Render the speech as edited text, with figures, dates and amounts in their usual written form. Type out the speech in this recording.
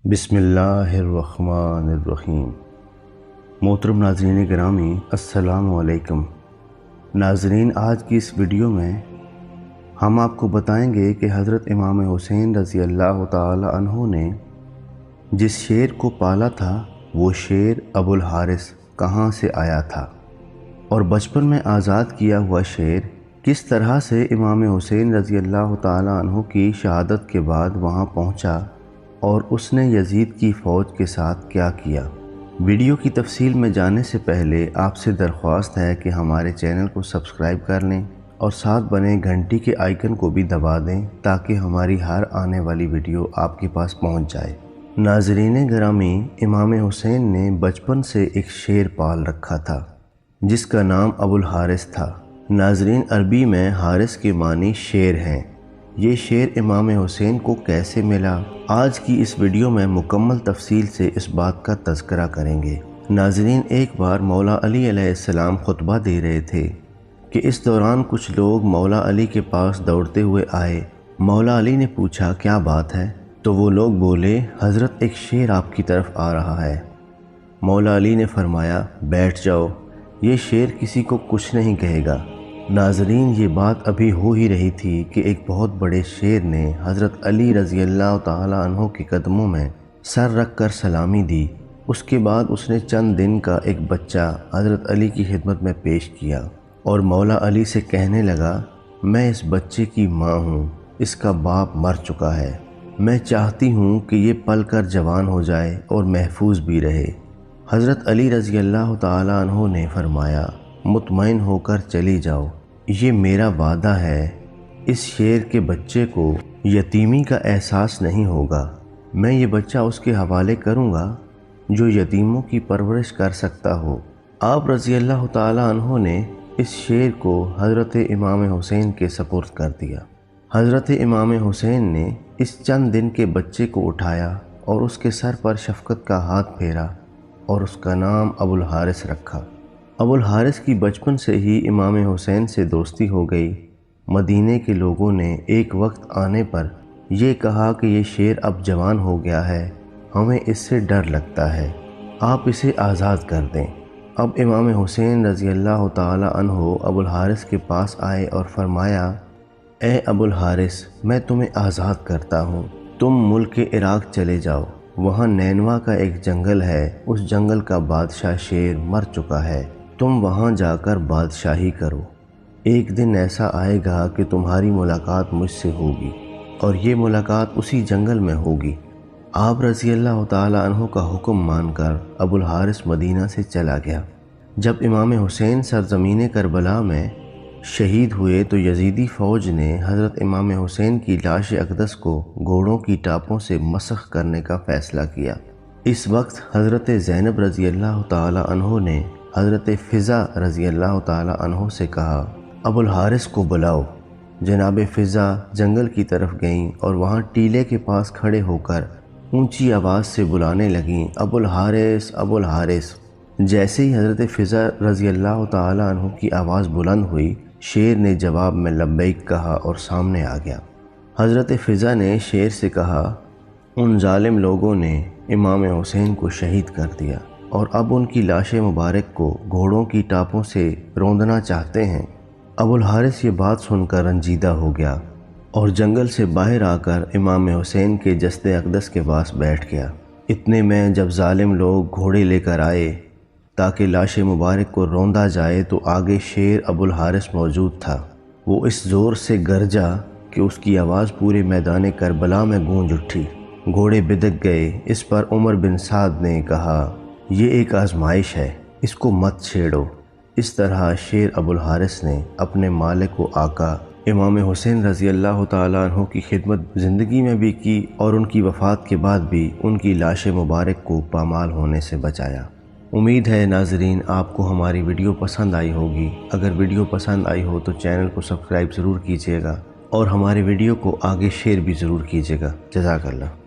بسم اللہ الرحمن الرحیم۔ محترم ناظرین گرامی، السلام علیکم۔ ناظرین، آج کی اس ویڈیو میں ہم آپ کو بتائیں گے کہ حضرت امام حسین رضی اللہ تعالی عنہ نے جس شیر کو پالا تھا وہ شیر ابو الحارث کہاں سے آیا تھا، اور بچپن میں آزاد کیا ہوا شیر کس طرح سے امام حسین رضی اللہ تعالی عنہ کی شہادت کے بعد وہاں پہنچا، اور اس نے یزید کی فوج کے ساتھ کیا کیا۔ ویڈیو کی تفصیل میں جانے سے پہلے آپ سے درخواست ہے کہ ہمارے چینل کو سبسکرائب کر لیں اور ساتھ بنے گھنٹی کے آئیکن کو بھی دبا دیں تاکہ ہماری ہر آنے والی ویڈیو آپ کے پاس پہنچ جائے۔ ناظرین گرامی، امام حسین نے بچپن سے ایک شیر پال رکھا تھا جس کا نام ابو الحارث تھا۔ ناظرین، عربی میں حارث کے معنی شیر ہیں۔ یہ شیر امام حسین کو کیسے ملا، آج کی اس ویڈیو میں مکمل تفصیل سے اس بات کا تذکرہ کریں گے۔ ناظرین، ایک بار مولا علی علیہ السلام خطبہ دے رہے تھے کہ اس دوران کچھ لوگ مولا علی کے پاس دوڑتے ہوئے آئے۔ مولا علی نے پوچھا کیا بات ہے، تو وہ لوگ بولے حضرت ایک شیر آپ کی طرف آ رہا ہے۔ مولا علی نے فرمایا بیٹھ جاؤ، یہ شیر کسی کو کچھ نہیں کہے گا۔ ناظرین، یہ بات ابھی ہو ہی رہی تھی کہ ایک بہت بڑے شیر نے حضرت علی رضی اللہ تعالی عنہ کے قدموں میں سر رکھ کر سلامی دی۔ اس کے بعد اس نے چند دن کا ایک بچہ حضرت علی کی خدمت میں پیش کیا اور مولا علی سے کہنے لگا میں اس بچے کی ماں ہوں، اس کا باپ مر چکا ہے، میں چاہتی ہوں کہ یہ پل کر جوان ہو جائے اور محفوظ بھی رہے۔ حضرت علی رضی اللہ تعالی عنہ نے فرمایا مطمئن ہو کر چلی جاؤ، یہ میرا وعدہ ہے، اس شیر کے بچے کو یتیمی کا احساس نہیں ہوگا، میں یہ بچہ اس کے حوالے کروں گا جو یتیموں کی پرورش کر سکتا ہو۔ آپ رضی اللہ تعالی عنہ نے اس شیر کو حضرت امام حسین کے سپرد کر دیا۔ حضرت امام حسین نے اس چند دن کے بچے کو اٹھایا اور اس کے سر پر شفقت کا ہاتھ پھیرا اور اس کا نام ابو الحارث رکھا۔ ابو الحارث کی بچپن سے ہی امام حسین سے دوستی ہو گئی۔ مدینے کے لوگوں نے ایک وقت آنے پر یہ کہا کہ یہ شیر اب جوان ہو گیا ہے، ہمیں اس سے ڈر لگتا ہے، آپ اسے آزاد کر دیں۔ اب امام حسین رضی اللہ تعالی عنہ ابو الحارث کے پاس آئے اور فرمایا اے ابو الحارث، میں تمہیں آزاد کرتا ہوں، تم ملک عراق چلے جاؤ، وہاں نینوا کا ایک جنگل ہے، اس جنگل کا بادشاہ شیر مر چکا ہے، تم وہاں جا کر بادشاہی کرو، ایک دن ایسا آئے گا کہ تمہاری ملاقات مجھ سے ہوگی، اور یہ ملاقات اسی جنگل میں ہوگی۔ آپ رضی اللہ تعالی عنہ کا حکم مان کر ابو الحارث مدینہ سے چلا گیا۔ جب امام حسین سرزمین کربلا میں شہید ہوئے تو یزیدی فوج نے حضرت امام حسین کی لاش اقدس کو گھوڑوں کی ٹاپوں سے مسخ کرنے کا فیصلہ کیا۔ اس وقت حضرت زینب رضی اللہ تعالی عنہ نے حضرت فضہ رضی اللہ تعالی عنہ سے کہا ابو الحارث کو بلاؤ۔ جناب فضہ جنگل کی طرف گئیں اور وہاں ٹیلے کے پاس کھڑے ہو کر اونچی آواز سے بلانے لگیں ابو الحارث ابو الحارث۔ جیسے ہی حضرت فضہ رضی اللہ تعالی عنہ کی آواز بلند ہوئی، شیر نے جواب میں لبیک کہا اور سامنے آ گیا۔ حضرت فضہ نے شیر سے کہا ان ظالم لوگوں نے امام حسین کو شہید کر دیا اور اب ان کی لاش مبارک کو گھوڑوں کی ٹاپوں سے روندنا چاہتے ہیں۔ ابو الحارث یہ بات سن کر رنجیدہ ہو گیا اور جنگل سے باہر آ کر امام حسین کے جسد اقدس کے پاس بیٹھ گیا۔ اتنے میں جب ظالم لوگ گھوڑے لے کر آئے تاکہ لاش مبارک کو روندا جائے تو آگے شیر ابو الحارث موجود تھا۔ وہ اس زور سے گرجا کہ اس کی آواز پورے میدان کربلا میں گونج اٹھی، گھوڑے بدک گئے۔ اس پر عمر بن سعد نے کہا یہ ایک آزمائش ہے، اس کو مت چھیڑو۔ اس طرح شیر ابو الحارث نے اپنے مالک و آقا امام حسین رضی اللہ تعالی عنہ کی خدمت زندگی میں بھی کی اور ان کی وفات کے بعد بھی ان کی لاش مبارک کو پامال ہونے سے بچایا۔ امید ہے ناظرین آپ کو ہماری ویڈیو پسند آئی ہوگی۔ اگر ویڈیو پسند آئی ہو تو چینل کو سبسکرائب ضرور کیجیے گا اور ہمارے ویڈیو کو آگے شیئر بھی ضرور کیجیے گا۔ جزاک اللہ۔